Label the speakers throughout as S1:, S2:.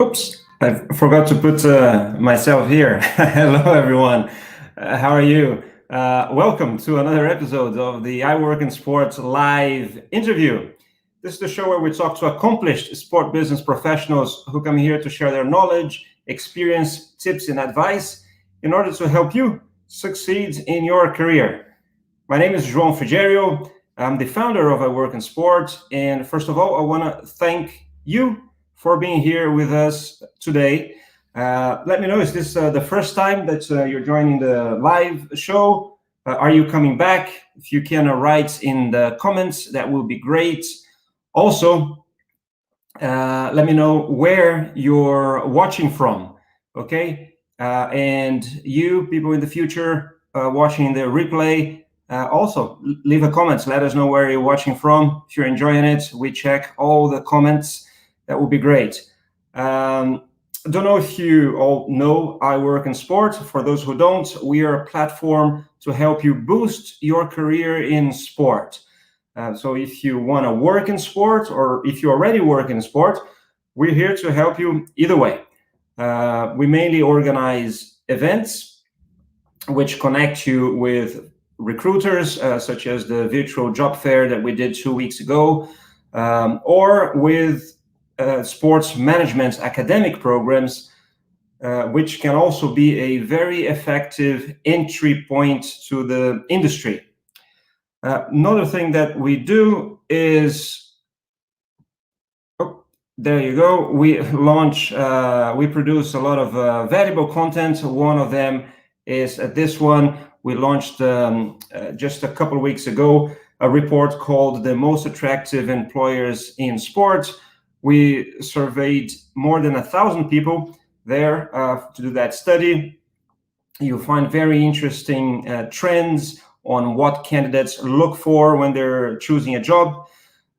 S1: Oops, I forgot to put myself here. Hello, everyone. How are you? Welcome to another episode of the iWorkinSport live interview. This is the show where we talk to accomplished sport business professionals who come here to share their knowledge, experience, tips, and advice in order to help you succeed in your career. My name is João Frigerio. I'm the founder of iWorkinSport. And first of all, I want to thank you for being here with us today. Let me know, is this the first time that you're joining the live show? Are you coming back? If you can write in the comments, that will be great. Also, let me know where you're watching from, okay? And you, people in the future watching the replay, also leave a comment. Let us know where you're watching from. If you're enjoying it, we check all the comments. That would be great. I don't know if you all know iWorkinSport. For those who don't, we are a platform to help you boost your career in sport. So if you want to work in sport, or if you already work in sport, we're here to help you either way. We mainly organize events which connect you with recruiters, such as the virtual job fair that we did 2 weeks ago, or with sports management academic programs, which can also be a very effective entry point to the industry. Another thing that we do is, there you go, we produce a lot of valuable content. One of them is this one. We launched just a couple of weeks ago a report called The Most Attractive Employers in Sport. We surveyed more than 1,000 people there to do that study. You'll find very interesting trends on what candidates look for when they're choosing a job.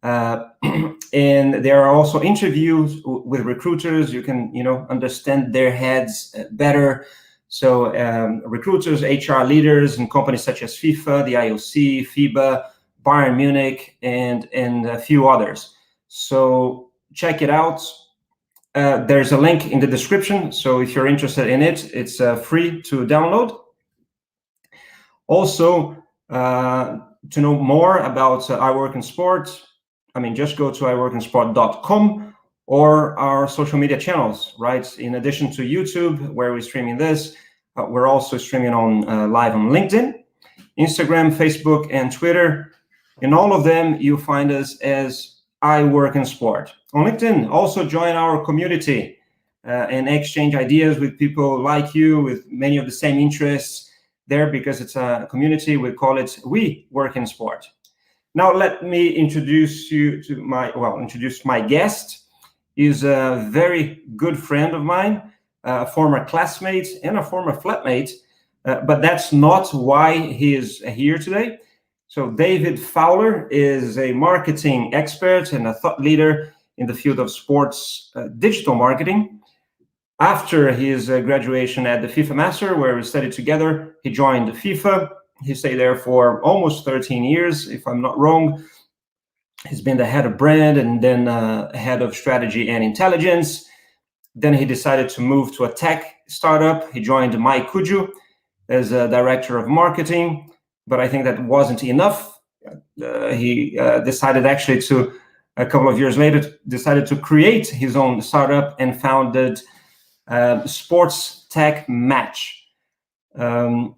S1: And there are also interviews with recruiters. You can, understand their heads better. So recruiters, HR leaders in companies such as FIFA, the IOC, FIBA, Bayern Munich, and a few others. So check it out. There's a link in the description. So if you're interested in it, it's free to download. Also, to know more about iWorkinSport, just go to iWorkinSport.com or our social media channels, right? In addition to YouTube, where we're streaming this, we're also streaming on live on LinkedIn, Instagram, Facebook, and Twitter. In all of them, you'll find us as iWorkinSport. On LinkedIn, also join our community and exchange ideas with people like you with many of the same interests there, because it's a community. We call it We Work in Sport. Now, let me introduce you to my guest. He's a very good friend of mine, a former classmate and a former flatmate, but that's not why he is here today. So David Fowler is a marketing expert and a thought leader in the field of sports digital marketing. After his graduation at the FIFA Master, where we studied together, he joined FIFA. He stayed there for almost 13 years, if I'm not wrong. He's been the head of brand and then head of strategy and intelligence. Then he decided to move to a tech startup. He joined MyCujoo as a director of marketing. But I think that wasn't enough. He decided actually to, a couple of years later, decided to create his own startup and founded SportsTech Match. By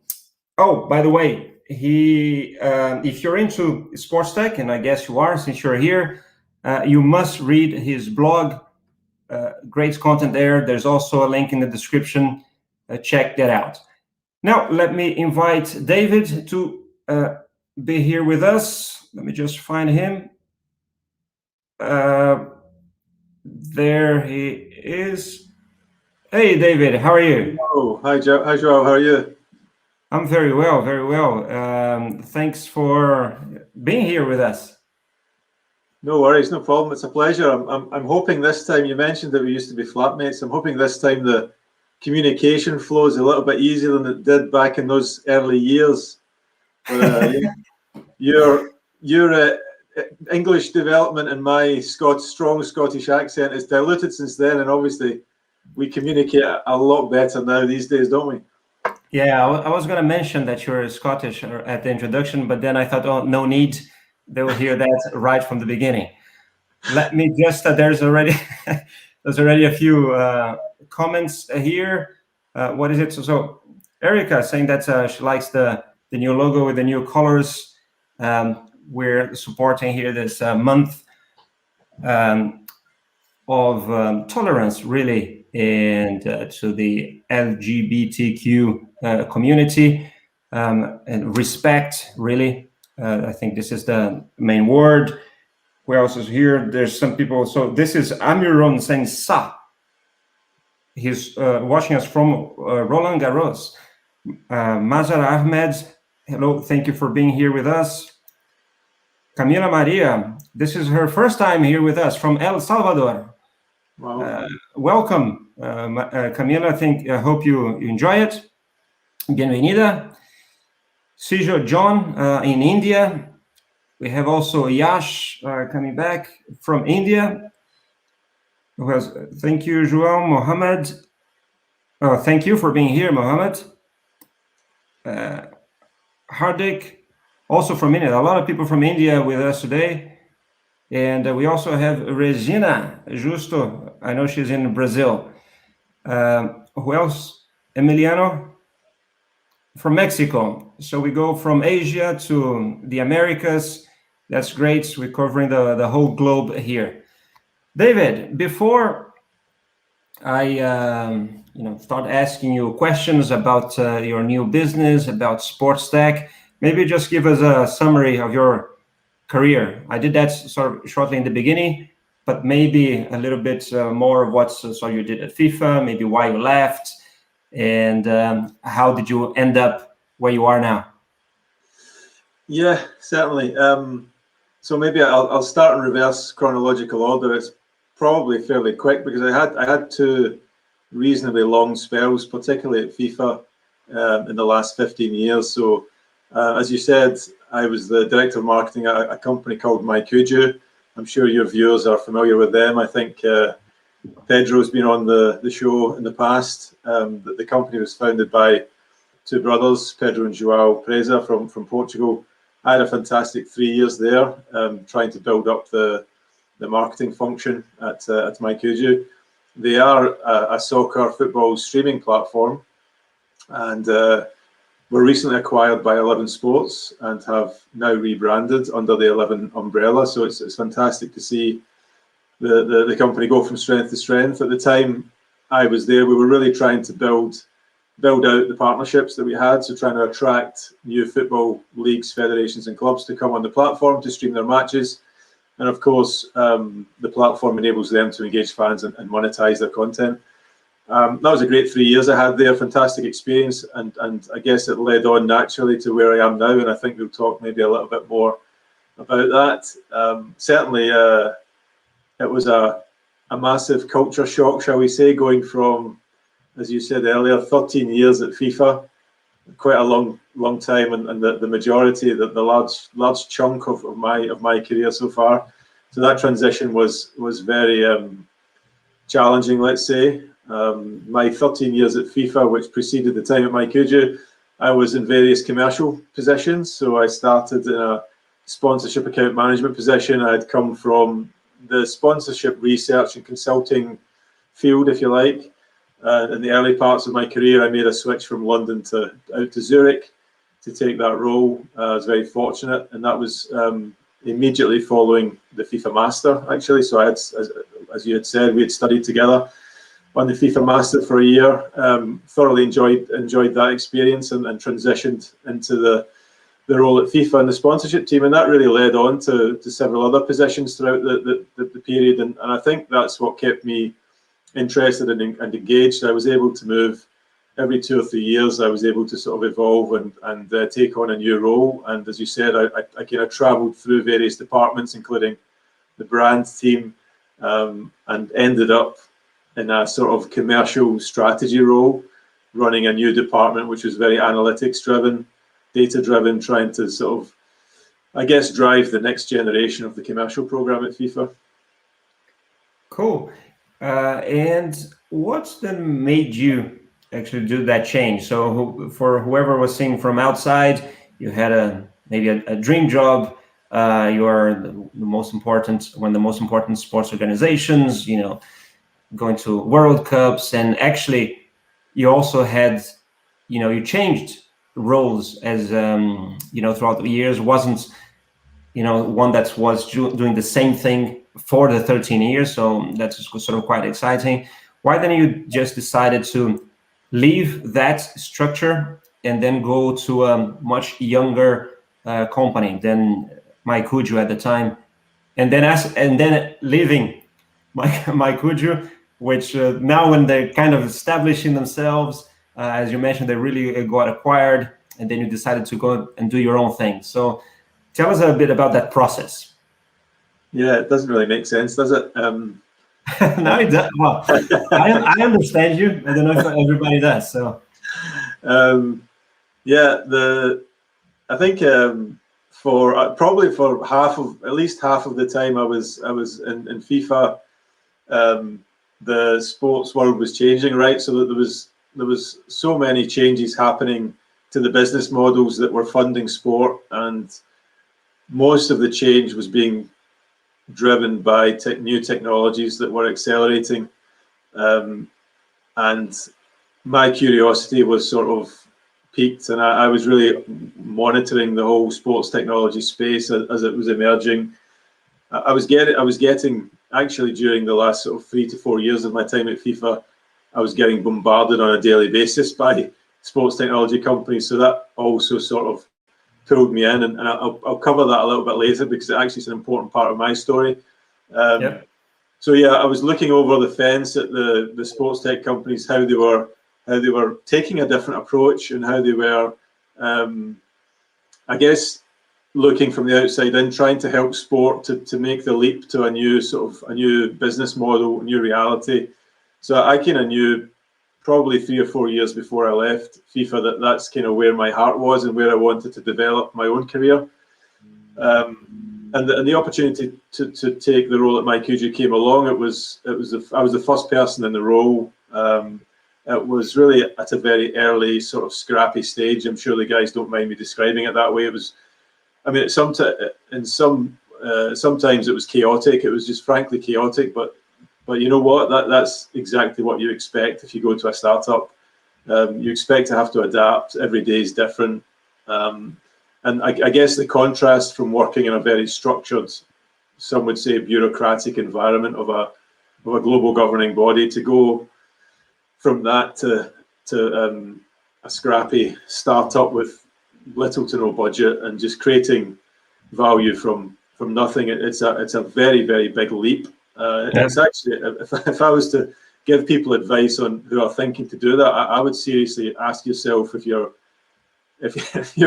S1: the way, if you're into sports tech, and I guess you are since you're here, you must read his blog. Great content there. There's also a link in the description. Check that out. Now, let me invite David to be here with us. Let me just find him. There he is. Hey, David, how are you?
S2: Oh, hi, Joe. Hi, Joel. How are you?
S1: I'm very well, very well. Thanks for being here with us.
S2: No worries, no problem. It's a pleasure. I'm hoping this time, you mentioned that we used to be flatmates. I'm hoping this time the communication flow is a little bit easier than it did back in those early years. But your English development and my strong Scottish accent is diluted since then, and obviously we communicate a lot better now these days, don't we?
S1: Yeah, I was going to mention that you're Scottish at the introduction, but then I thought, oh, no need. They will hear that right from the beginning. Let me just, there's already a few comments here. What is it? So Erica saying that she likes the new logo with the new colors. We're supporting here this month of tolerance, really, and to the LGBTQ community, and respect, really. I think this is the main word. Who else is here? There's some people. So this is Amiron saying sa. He's watching us from Roland Garros. Mazar Ahmed, hello, thank you for being here with us. Camila Maria, this is her first time here with us from El Salvador.
S2: Wow.
S1: Welcome, Camila. I hope you enjoy it. Bienvenida. Sijo John in India. We have also Yash coming back from India. Thank you, João Mohammed. Thank you for being here, Mohammed. Hardik, also from India. A lot of people from India with us today. And we also have Regina Justo. I know she's in Brazil. Who else? Emiliano from Mexico. So we go from Asia to the Americas. That's great. We're covering the whole globe here. David, before I start asking you questions about your new business, about SportsTech, maybe just give us a summary of your career. I did that sort of shortly in the beginning, but maybe a little bit more of what you did at FIFA, maybe why you left, and how did you end up where you are now?
S2: Yeah, certainly. So maybe I'll start in reverse chronological order. It's probably fairly quick because I had two reasonably long spells, particularly at FIFA in the last 15 years. So as you said, I was the director of marketing at a company called MyCujoo. I'm sure your viewers are familiar with them. I think Pedro's been on the show in the past. The company was founded by two brothers, Pedro and João Preza from Portugal. I had a fantastic 3 years there, trying to build up the marketing function at MyCujoo. They are a soccer football streaming platform, and were recently acquired by 11 Sports and have now rebranded under the 11 umbrella. So it's fantastic to see the company go from strength to strength. At the time I was there, we were really trying to build out the partnerships that we had, so trying to attract new football leagues, federations and clubs to come on the platform to stream their matches. And of course, the platform enables them to engage fans and monetize their content. That was a great 3 years I had there, fantastic experience, and I guess it led on naturally to where I am now, and I think we'll talk maybe a little bit more about that. Certainly, it was a massive culture shock, shall we say, going from, as you said earlier, 13 years at FIFA, quite a long time, and the majority, the large chunk of my career so far. So that transition was very challenging, let's say. My 13 years at FIFA, which preceded the time at MyCujoo, I was in various commercial positions. So I started in a sponsorship account management position. I had come from the sponsorship research and consulting field, if you like. In the early parts of my career, I made a switch from London out to Zurich to take that role. I was very fortunate, and that was immediately following the FIFA Master, actually. So I had, as you had said, we had studied together on the FIFA Master for a year. Thoroughly enjoyed that experience, and transitioned into the role at FIFA and the sponsorship team, and that really led on to several other positions throughout the period, and I think that's what kept me interested and engaged. I was able to move every 2 or 3 years. I was able to sort of evolve and take on a new role, and as you said, I kind of travelled through various departments, including the brand team, and ended up in a sort of commercial strategy role, running a new department which was very analytics driven, data driven, trying to sort of, I guess, drive the next generation of the commercial program at FIFA.
S1: Cool. And what then made you actually do that change? So for whoever was seeing from outside, you had maybe a dream job. You are the most important, one of the most important sports organizations, going to World Cups, and actually you also had, you changed roles as, throughout the years. Wasn't, one that was doing the same thing for the 13 years. So that's sort of quite exciting. Why then you just decided to leave that structure and then go to a much younger company than MyCujoo at the time, and then leaving MyCujoo, which now when they're kind of establishing themselves, as you mentioned, they really got acquired, and then you decided to go and do your own thing. So tell us a bit about that process.
S2: Yeah, it doesn't really make sense, does it?
S1: No, it does. Well, I understand you. I don't know if everybody does. So,
S2: I think for probably for at least half of the time I was in FIFA, the sports world was changing, right? So that there was so many changes happening to the business models that were funding sport, and most of the change was being driven by new technologies that were accelerating, and my curiosity was sort of peaked, and I was really monitoring the whole sports technology space as it was emerging. I was getting actually, during the last sort of 3 to 4 years of my time at FIFA, I was getting bombarded on a daily basis by sports technology companies. So that also sort of pulled me in, and I'll cover that a little bit later because it actually is an important part of my story.
S1: yep.
S2: So yeah, I was looking over the fence at the sports tech companies, how they were taking a different approach, and how they were, I guess, looking from the outside in, trying to help sport to make the leap to a new business model, a new reality. So I kind of knew probably 3 or 4 years before I left FIFA that's kind of where my heart was and where I wanted to develop my own career. And the opportunity to take the role at MyCujoo came along. I was the first person in the role. It was really at a very early sort of scrappy stage. I'm sure the guys don't mind me describing it that way. It was, I mean, sometimes it was chaotic. It was just frankly chaotic. But you know what? That's exactly what you expect if you go to a startup. You expect to have to adapt. Every day is different. And I guess the contrast from working in a very structured, some would say bureaucratic environment of a global governing body, to go from that to a scrappy startup with little to no budget and just creating value from nothing. It's a very, very big leap. It's actually, if I was to give people advice on who are thinking to do that, I would seriously ask yourself if you're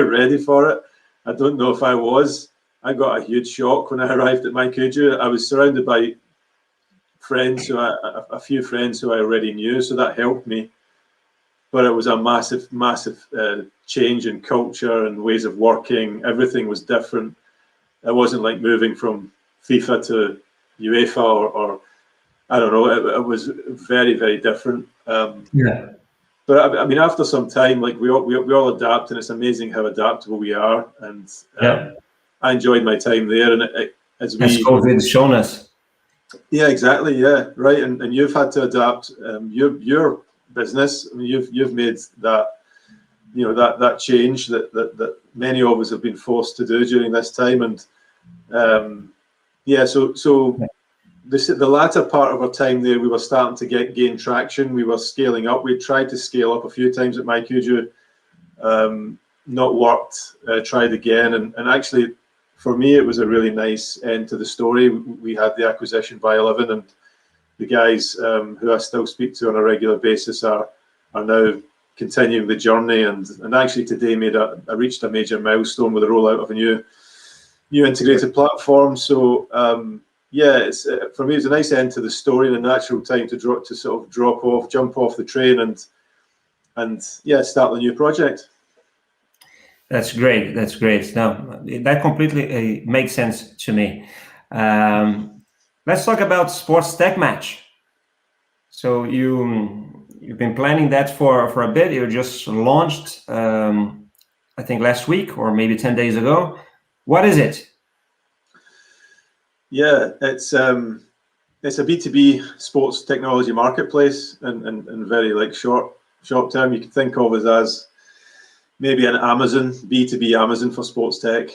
S2: ready for it. I don't know if I was. I got a huge shock when I arrived at MyCujoo. I was surrounded by friends a few friends who I already knew, so that helped me. But it was a massive, massive change in culture and ways of working. Everything was different. It wasn't like moving from FIFA to UEFA or I don't know. It was very, very different.
S1: Yeah.
S2: But I mean, after some time, like we all adapt, and it's amazing how adaptable we are. And I enjoyed my time there. And as
S1: COVID's shown us.
S2: Yeah, exactly. Yeah, right. And you've had to adapt your business. I mean, you've made that that change that many of us have been forced to do during this time. And so the latter part of our time there, we were starting to gain traction. We were scaling up. We tried to scale up a few times at MyCujoo. not worked, tried again, and actually, for me, it was a really nice end to the story. We had the acquisition by 11, and the guys who I still speak to on a regular basis are now continuing the journey, and actually today I reached a major milestone with the rollout of a new integrated platform. So yeah, it's for me, it's a nice end to the story and a natural time to jump off the train, and yeah, start the new project.
S1: That's great. That's great. Now, that completely makes sense to me. Let's talk about SportsTech Match. So you've been planning that for a bit. You just launched, I think last week or maybe 10 days ago. What is it?
S2: Yeah, it's a B2B sports technology marketplace, and very like short term, you can think of it as maybe an Amazon, B2B Amazon for sports tech.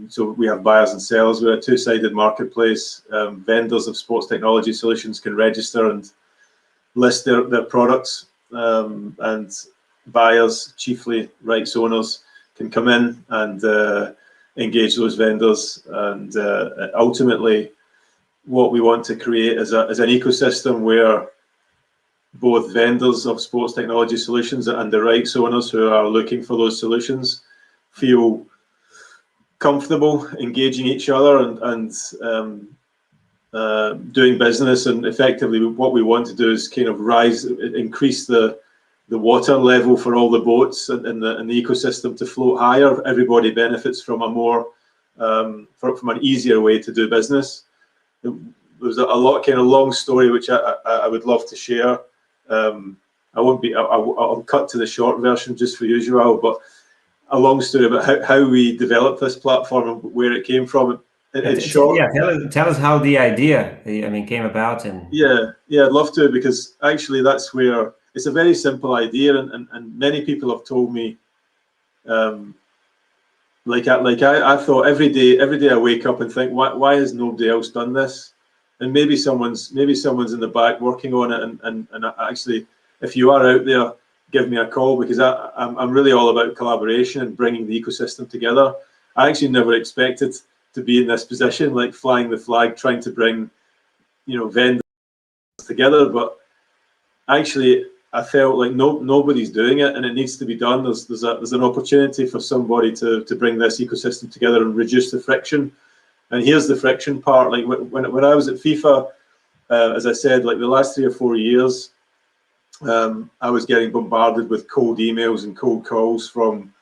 S2: So we have buyers and sellers. We're a two-sided marketplace. Vendors of sports technology solutions can register and list their products, and buyers, chiefly rights owners, can come in and engage those vendors. And ultimately, what we want to create is an ecosystem where both vendors of sports technology solutions and the rights owners who are looking for those solutions feel comfortable engaging each other and doing business. And effectively, what we want to do is kind of increase the water level for all the boats in the ecosystem to float higher. Everybody benefits from from an easier way to do business. There's a long story which I would love to share. I'll cut to the short version just for usual, but a long story about how we developed this platform and where it came from. It's short.
S1: Yeah, tell us how the idea, came about. And
S2: yeah, I'd love to, because actually that's where it's a very simple idea, and many people have told me, I thought every day I wake up and think, why has nobody else done this? And maybe someone's in the back working on it, and actually, if you are out there, give me a call, because I'm really all about collaboration and bringing the ecosystem together. I actually never expected to be in this position, like flying the flag, trying to bring vendors together, but actually I felt like nobody's doing it, and it needs to be done. There's an opportunity for somebody to bring this ecosystem together and reduce the friction. And here's the friction part. Like when I was at FIFA, as I said, like the last 3 or 4 years, I was getting bombarded with cold emails and cold calls from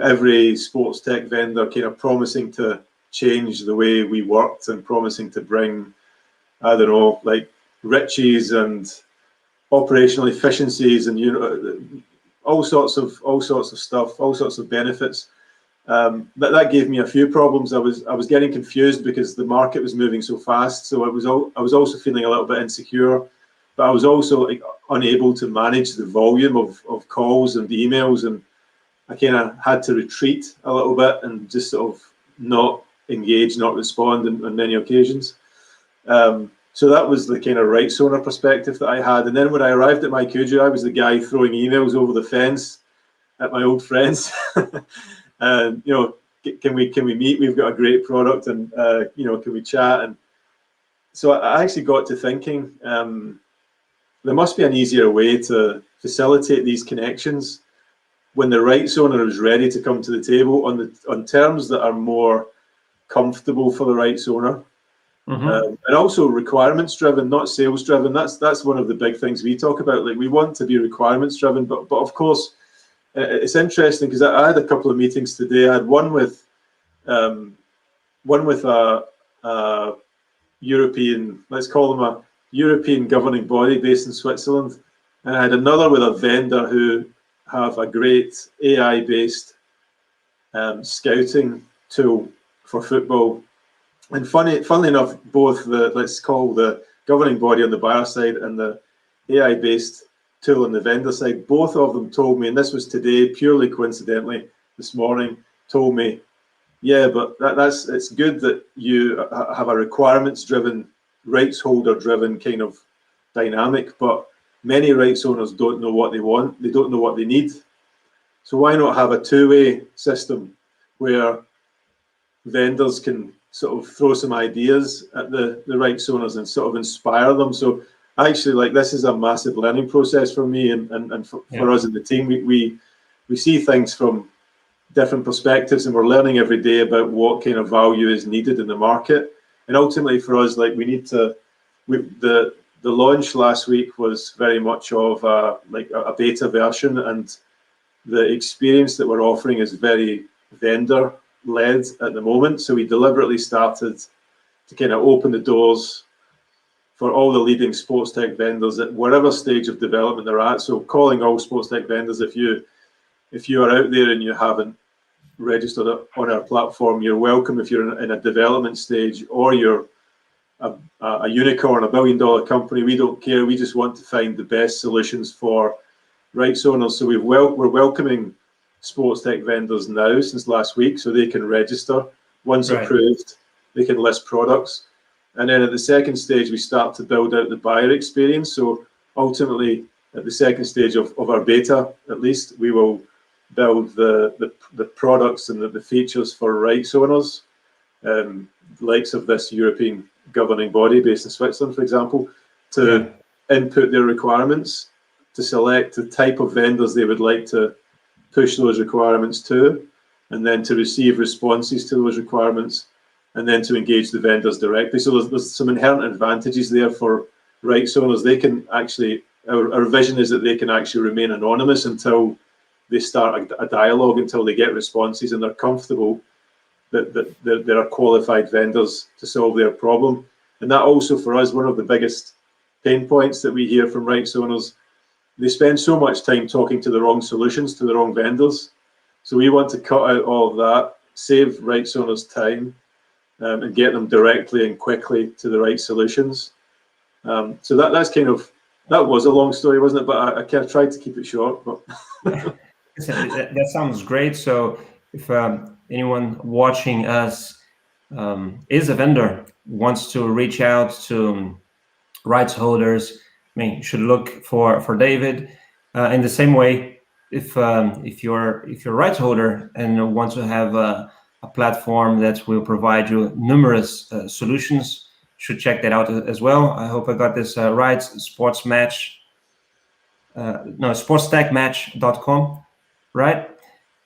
S2: every sports tech vendor, kind of promising to change the way we worked and promising to bring, I don't know, like riches and operational efficiencies and all sorts of stuff, all sorts of benefits. That gave me a few problems. I was getting confused because the market was moving so fast. So I was also feeling a little bit insecure, but I was also unable to manage the volume of calls and emails, and I kind of had to retreat a little bit and just sort of not engage, not respond on many occasions. So that was the kind of rights owner perspective that I had. And then when I arrived at MyCujoo, I was the guy throwing emails over the fence at my old friends. And can we meet? We've got a great product, and can we chat? And so I actually got to thinking, there must be an easier way to facilitate these connections when the rights owner is ready to come to the table on terms that are more comfortable for the rights owner. Mm-hmm. And also requirements driven, not sales driven. That's one of the big things we talk about. Like, we want to be requirements driven, but of course, it's interesting because I had a couple of meetings today. I had one with a European, let's call them a European governing body based in Switzerland, and I had another with a vendor who have a great AI-based scouting tool for football. And funnily enough, both let's call the governing body on the buyer side and the AI-based tool on the vendor side, both of them told me, and this was today, purely coincidentally, this morning, told me, yeah, but it's good that you have a requirements-driven, rights holder-driven kind of dynamic, but many rights owners don't know what they want, they don't know what they need. So why not have a two-way system where vendors can sort of throw some ideas at the rights owners and sort of inspire them? So actually, like, this is a massive learning process for me and for us in the team. We see things from different perspectives, and we're learning every day about what kind of value is needed in the market. And ultimately for us, like, we need to, the launch last week was very much of like a beta version, and the experience that we're offering is very vendor led at the moment. So we deliberately started to kind of open the doors for all the leading sports tech vendors at whatever stage of development they're at. So calling all sports tech vendors, if you are out there and you haven't registered on our platform, you're welcome. If you're in a development stage or you're a unicorn, $1 billion company, we don't care. We just want to find the best solutions for rights owners. So we're welcoming sports tech vendors now since last week, so they can register. Once approved, they can list products. And then at the second stage, we start to build out the buyer experience. So ultimately, at the second stage of our beta, at least, we will build the products and the features for rights owners, likes of this European governing body based in Switzerland, for example, to input their requirements, to select the type of vendors they would like to push those requirements to, and then to receive responses to those requirements, and then to engage the vendors directly. So there's some inherent advantages there for rights owners. They can actually, our vision is that they can actually remain anonymous until they start a dialogue, until they get responses and they're comfortable that there are qualified vendors to solve their problem. And that also, for us, one of the biggest pain points that we hear from rights owners, they spend so much time talking to the wrong solutions, to the wrong vendors. So we want to cut out all of that, save rights owners time, and get them directly and quickly to the right solutions. So that's kind of, that was a long story, wasn't it? But I kind of tried to keep it short. But
S1: that sounds great. So if anyone watching us is a vendor, wants to reach out to rights holders, I mean, you should look for David. In the same way, if you're a rights holder and want to have a platform that will provide you numerous solutions, should check that out as well. I hope I got this right. Sports Match, no, SportsTechMatch.com, right?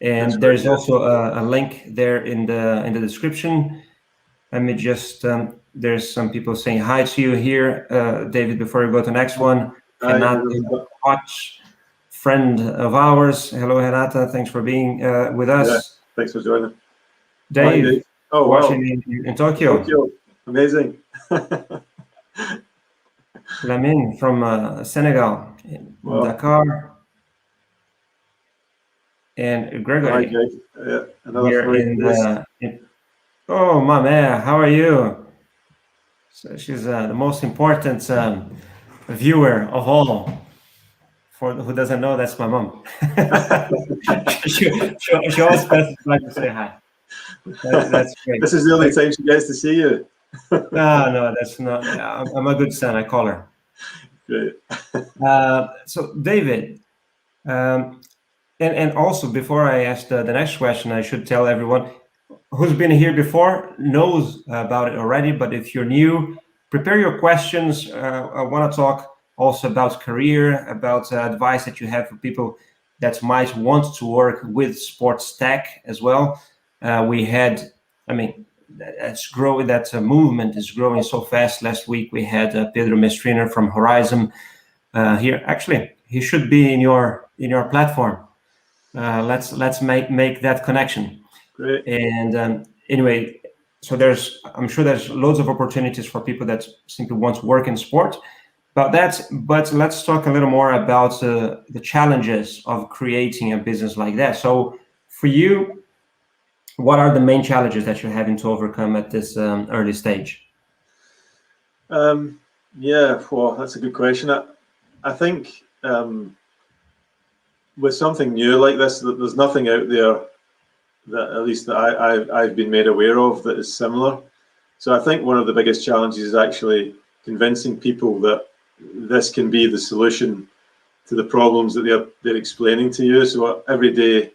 S1: And
S2: right,
S1: there's also a link there in the description. Let me just, there's some people saying hi to you here, David, before we go to the next one. Renata, watch, friend of ours. Hello, Renata. Thanks for being with us.
S2: Yeah, thanks for joining.
S1: Dave,
S2: hi, Dave. Oh,
S1: watching in Tokyo.
S2: Amazing.
S1: Lamine from Senegal, Dakar. And Gregory.
S2: Hi, Greg. Yeah,
S1: here oh, my man, how are you? So she's the most important viewer of all. For who doesn't know, that's my mom. she always passes by to say hi. That's great.
S2: This is the only time she gets to see you.
S1: No, that's not. I'm a good son. I call her.
S2: Great.
S1: So, David, and also before I ask the next question, I should tell everyone who's been here before knows about it already. But if you're new, prepare your questions. I want to talk also about career, about advice that you have for people that might want to work with sports tech as well. We had, I mean, that's growing. That movement is growing so fast. Last week we had Pedro Mestriner from Horizon here. Actually, he should be in your platform. Let's make that connection.
S2: Great.
S1: And anyway, so I'm sure there's loads of opportunities for people that simply want to work in sport. But let's talk a little more about the challenges of creating a business like that. So for you, what are the main challenges that you're having to overcome at this early stage?
S2: Yeah, well, that's a good question. I think with something new like this, there's nothing out there that at least that I've been made aware of that is similar. So I think one of the biggest challenges is actually convincing people that this can be the solution to the problems that they're explaining to you. So every day,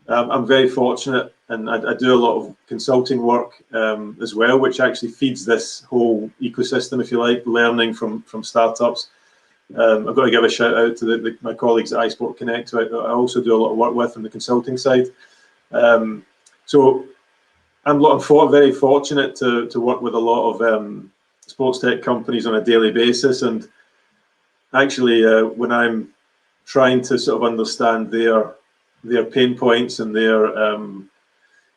S2: I'm very fortunate, and I do a lot of consulting work as well, which actually feeds this whole ecosystem, if you like, learning from startups. I've got to give a shout out to my colleagues at iSport Connect, who I also do a lot of work with on the consulting side. So I'm very fortunate to work with a lot of sports tech companies on a daily basis, and actually when I'm trying to sort of understand their pain points and their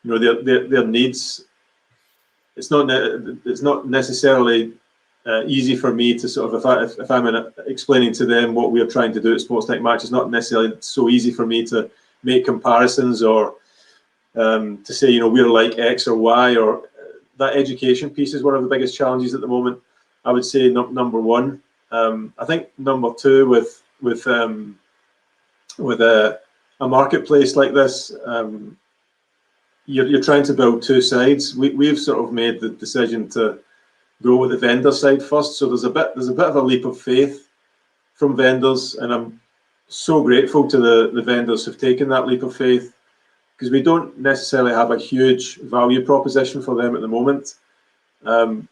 S2: their needs, it's not necessarily easy for me to sort of, if I'm explaining to them what we are trying to do at SportsTech Match, it's not necessarily so easy for me to make comparisons or to say, we're like X or Y, or that education piece is one of the biggest challenges at the moment. I would say number one. I think number two, with a marketplace like this, you're trying to build two sides. We've sort of made the decision to go with the vendor side first. So there's a bit of a leap of faith from vendors, and I'm so grateful to the vendors who've taken that leap of faith, because we don't necessarily have a huge value proposition for them at the moment.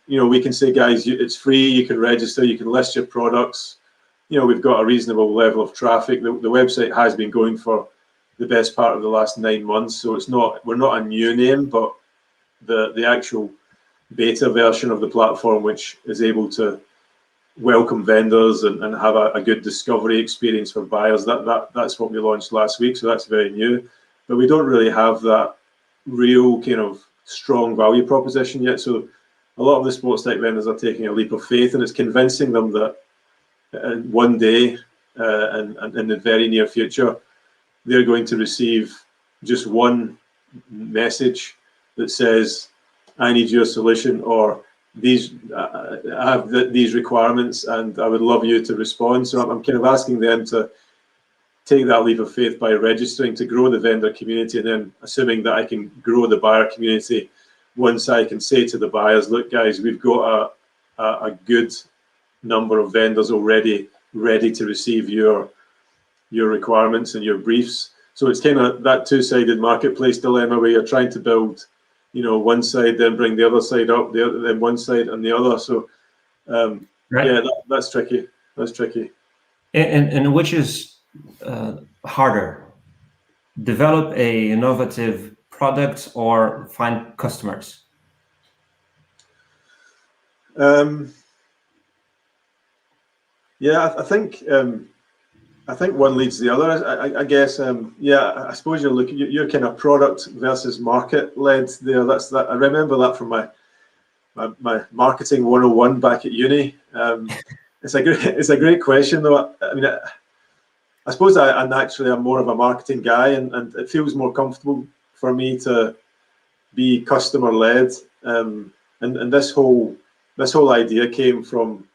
S2: We can say, guys, it's free, you can register, you can list your products. We've got a reasonable level of traffic. The website has been going for the best part of the last 9 months, so we're not a new name, but the actual beta version of the platform, which is able to welcome vendors and have a good discovery experience for buyers, that's what we launched last week, so that's very new. But we don't really have that real kind of strong value proposition yet. So a lot of the sports tech vendors are taking a leap of faith, and it's convincing them that one day and in the very near future, they're going to receive just one message that says, I need your solution, or I have these requirements and I would love you to respond. So I'm kind of asking them to take that leap of faith by registering to grow the vendor community, and then assuming that I can grow the buyer community once I can say to the buyers, look, guys, we've got a good number of vendors already ready to receive your requirements and your briefs. So it's kind of that two-sided marketplace dilemma where you're trying to build, one side, then bring the other side up, then one side and the other. So right. Yeah, that's tricky. That's tricky.
S1: And which is harder, develop a innovative product or find customers?
S2: Yeah, I think one leads the other. I guess. I suppose you're kind of product versus market led there. I remember that from my marketing 101 back at uni. It's a great question though. I mean, I suppose I naturally am more of a marketing guy, and it feels more comfortable for me to be customer led. And this whole idea came from,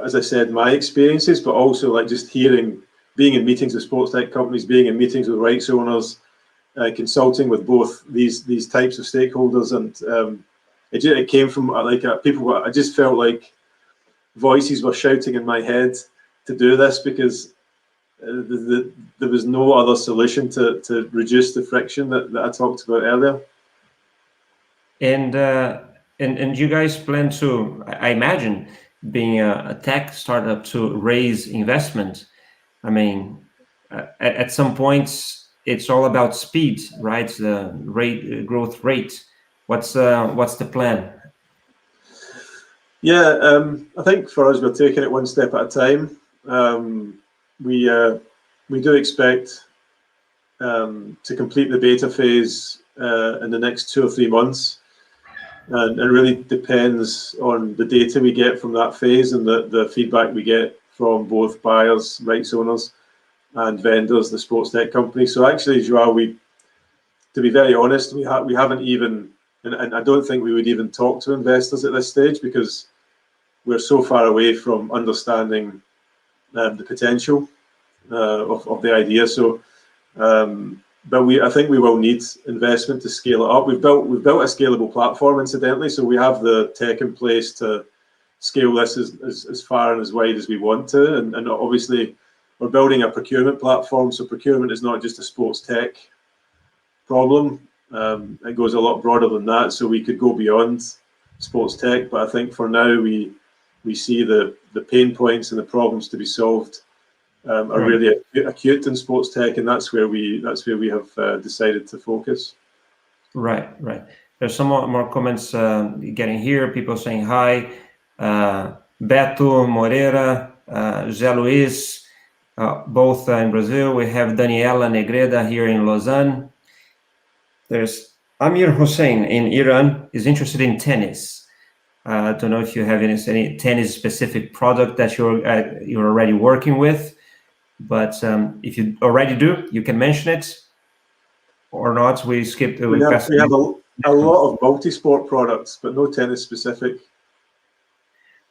S2: as I said, my experiences, but also like just being in meetings with sports tech companies, being in meetings with rights owners, consulting with both these types of stakeholders, and it came from people. I just felt like voices were shouting in my head to do this, because there was no other solution to reduce the friction that I talked about earlier.
S1: And you guys plan to, I imagine, being a tech startup, to raise investment. I mean, at some points it's all about speed, right? The growth rate. What's the plan?
S2: Yeah, I think for us, we're taking it one step at a time. We do expect to complete the beta phase in the next 2 or 3 months. And it really depends on the data we get from that phase and the feedback we get from both buyers, rights owners, and vendors, the sports tech companies. So actually, Joao, to be very honest, we haven't even, and I don't think we would even talk to investors at this stage, because we're so far away from understanding the potential of the idea. So, but I think we will need investment to scale it up. We've built a scalable platform, incidentally, so we have the tech in place to scale this as far and as wide as we want to. And obviously, we're building a procurement platform. So procurement is not just a sports tech problem. It goes a lot broader than that. So we could go beyond sports tech. But I think for now, we see the pain points and the problems to be solved are really acute in sports tech, and that's where we have decided to focus.
S1: Right. There's some more comments getting here. People saying hi. Beto Moreira, José Luis, both in Brazil. We have Daniela Negreda here in Lausanne. There's Amir Hossein in Iran, is interested in tennis. I don't know if you have any tennis specific product that you're already working with, but if you already do, you can mention it or not. We skip.
S2: We have a lot of multi-sport products, but no tennis specific.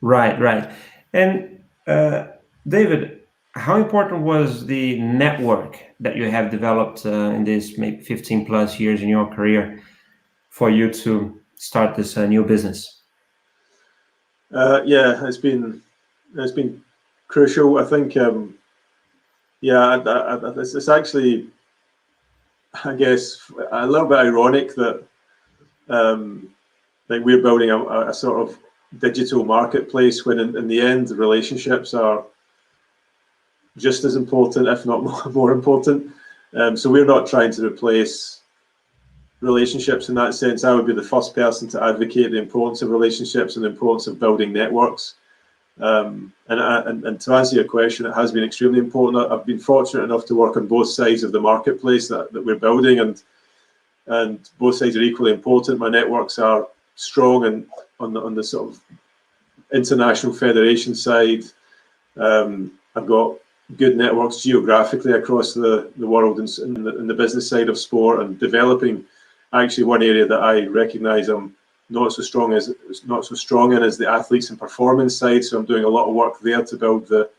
S1: Right. And David, how important was the network that you have developed in this maybe 15 plus years in your career for you to start this new business?
S2: It's been crucial. I think, it's actually, I guess, a little bit ironic that like we're building a sort of digital marketplace when in the end, the relationships are just as important, if not more important. So we're not trying to replace relationships in that sense. I would be the first person to advocate the importance of relationships and the importance of building networks. And to answer your question, it has been extremely important. I've been fortunate enough to work on both sides of the marketplace that we're building, and both sides are equally important. My networks are strong and on the sort of international federation side. I've got good networks geographically across the world in the business side of sport, and developing actually one area that I recognize I'm not so strong in is the athletes and performance side. So I'm doing a lot of work there to build the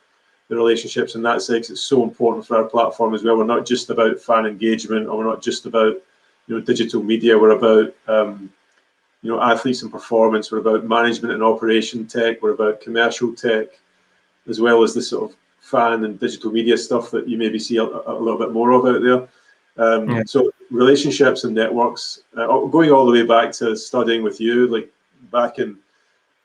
S2: relationships in that side. It's so important for our platform as well. We're not just about fan engagement, or we're not just about digital media. We're about athletes and performance. We're about management and operation tech. We're about commercial tech, as well as the sort of fan and digital media stuff that you maybe see a little bit more of out there. So relationships and networks, going all the way back to studying with you, like back in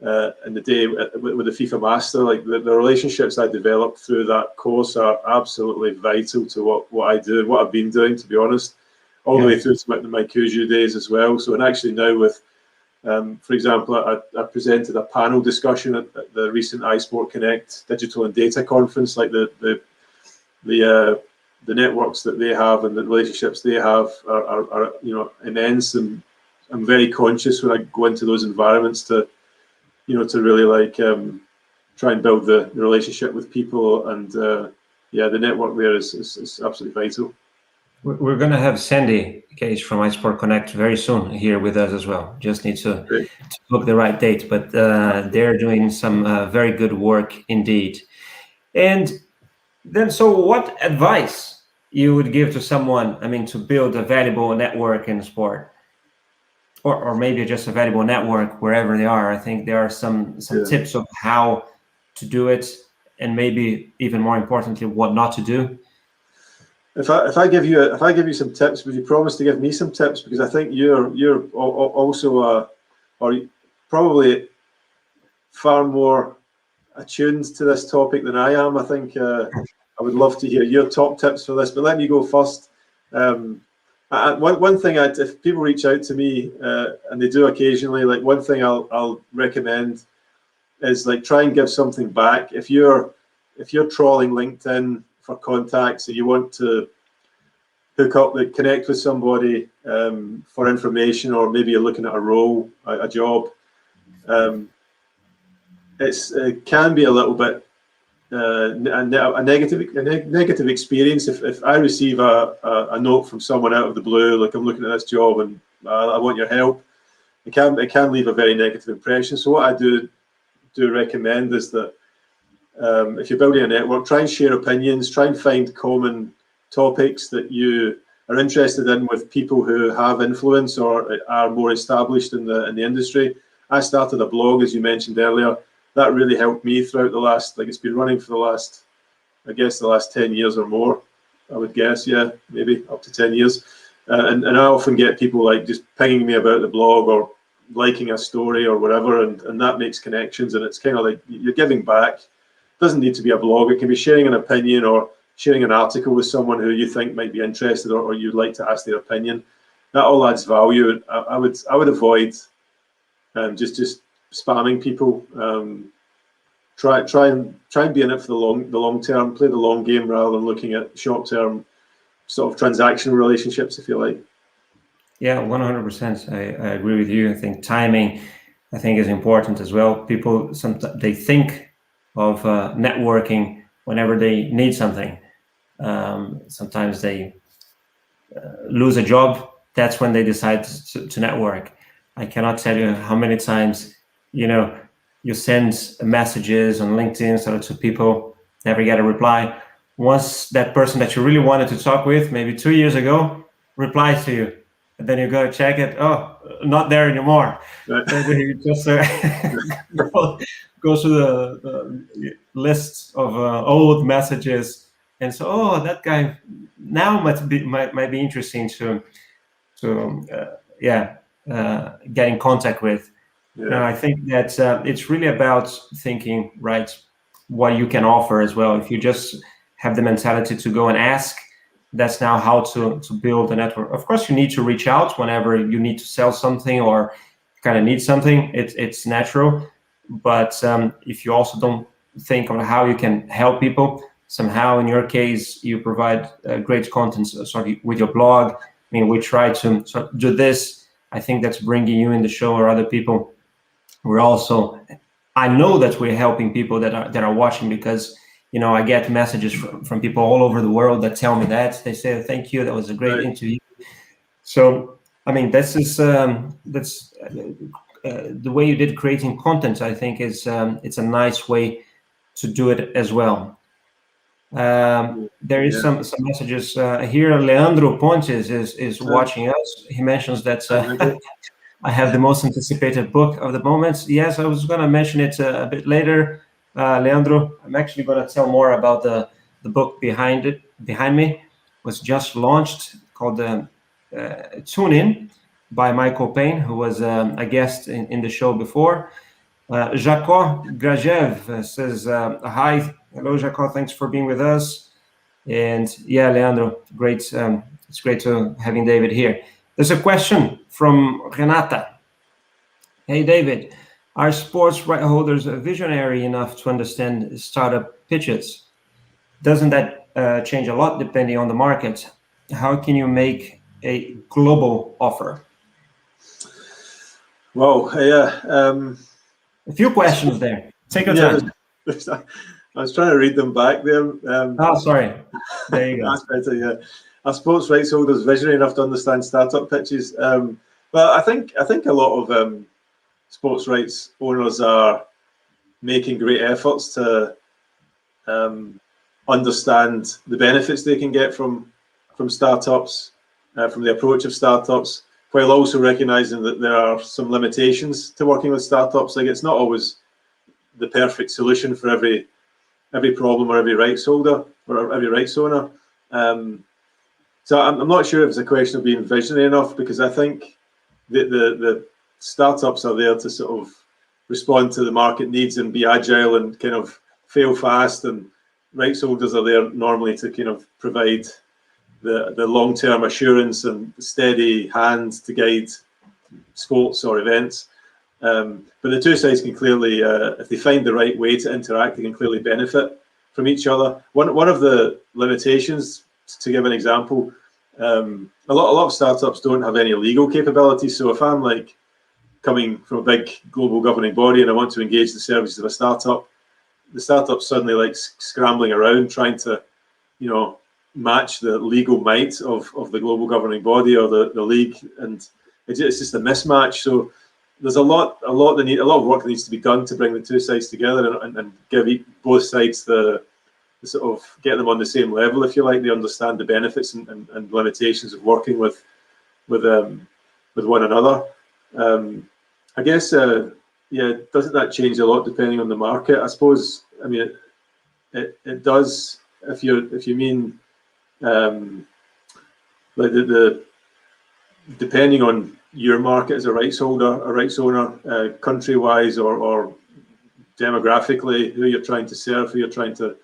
S2: the day with the FIFA Master, like the relationships I developed through that course are absolutely vital to what I do and what I've been doing, to be honest, all the way through to the MyCujoo days as well. So, and actually now with, for example, I presented a panel discussion at the recent iSport Connect Digital and Data Conference. Like the networks that they have and the relationships they have are immense, and I'm very conscious when I go into those environments to really try and build the relationship with people, and the network there is absolutely vital.
S1: We're going to have Sandy Cage from iSport Connect very soon here with us as well. Just need to book the right date, but they're doing some very good work indeed. And then, so what advice you would give to someone, to build a valuable network in sport, or maybe just a valuable network wherever they are? I think there are some tips of how to do it, and maybe even more importantly, what not to do.
S2: If I give you some tips, would you promise to give me some tips? Because I think you're also or probably far more attuned to this topic than I am. I think I would love to hear your top tips for this, but let me go first. One thing, if people reach out to me, and they do occasionally, like one thing I'll recommend is like try and give something back. If you're trawling LinkedIn for contacts and you want to connect with somebody for information, or maybe you're looking at a role, a job, it can be a little bit a negative experience if I receive a note from someone out of the blue, like, I'm looking at this job and I want your help. It can leave a very negative impression. So what I do recommend is that if you're building a network, try and share opinions, try and find common topics that you are interested in with people who have influence or are more established in the industry. I started a blog, as you mentioned earlier, that really helped me throughout the last, like, it's been running for the last, I guess, the last 10 years or more, I would guess. Yeah, maybe up to 10 years. And I often get people like just pinging me about the blog or liking a story or whatever, and that makes connections, and it's kind of like you're giving back. It doesn't need to be a blog. It can be sharing an opinion or sharing an article with someone who you think might be interested, or you'd like to ask their opinion. That all adds value. I would avoid just spamming people. Try and be in it for the long term. Play the long game rather than looking at short term sort of transactional relationships, if you like.
S1: Yeah, 100%. I agree with you. I think timing, I think, is important as well. People sometimes they think of networking whenever they need something. Sometimes they lose a job. That's when they decide to network. I cannot tell you how many times, you send messages on LinkedIn to people, never get a reply. Once that person that you really wanted to talk with, maybe 2 years ago, replies to you, and then you go check it. Oh, not there anymore.
S2: Right.
S1: So you just go through the list of old messages, and so, oh, that guy now might be interesting to get in contact with.
S2: Yeah.
S1: I think that it's really about thinking, right, what you can offer as well. If you just have the mentality to go and ask, that's now how to build a network. Of course, you need to reach out whenever you need to sell something or kind of need something. It's natural. But if you also don't think of how you can help people, somehow in your case, you provide great content with your blog. I mean, we try to do this. I think that's bringing you in the show or other people. We're also, I know that we're helping people that are watching, because I get messages from people all over the world that tell me that. They say, thank you, that was a great interview. So I mean, that's the way you did creating content. I think is it's a nice way to do it as well. There is some messages here. Leandro Pontes is watching us. He mentions that I have the most anticipated book of the moment. Yes, I was going to mention it a bit later, Leandro. I'm actually going to tell more about the book behind me. It was just launched, called Tune In by Michael Payne, who was a guest in the show before. Jaco Grajev says, hi. Hello, Jaco. Thanks for being with us. And yeah, Leandro, great. It's great to having David here. There's a question from Renata. Hey, David, are sports right holders visionary enough to understand startup pitches? Doesn't that change a lot depending on the market? How can you make a global offer?
S2: Well, yeah.
S1: A few questions there. Take your time.
S2: I was trying to read them back there.
S1: Sorry. There you go.
S2: That's better, yeah. Are sports rights holders visionary enough to understand startup pitches? Well, I think a lot of sports rights owners are making great efforts to understand the benefits they can get from startups, from the approach of startups, while also recognizing that there are some limitations to working with startups. Like, it's not always the perfect solution for every problem or every rights holder or every rights owner. So I'm not sure if it's a question of being visionary enough, because I think the startups are there to sort of respond to the market needs and be agile and kind of fail fast, and rights holders are there normally to kind of provide the long-term assurance and steady hand to guide sports or events. But the two sides can clearly, if they find the right way to interact, they can clearly benefit from each other. One of the limitations, to give an example, a lot of startups don't have any legal capabilities. So if I'm like coming from a big global governing body and I want to engage the services of a startup, the startup's suddenly like scrambling around trying to, match the legal might of the global governing body or the league, and it's just a mismatch. So there's a lot of work that needs to be done to bring the two sides together and give both sides the sort of get them on the same level, if you like. They understand the benefits and limitations of working with one another. I guess yeah, doesn't that change a lot depending on the market? I suppose. I mean, it does. If you mean like the depending on your market as a rights owner, country-wise or demographically, who you're trying to serve, who you're trying to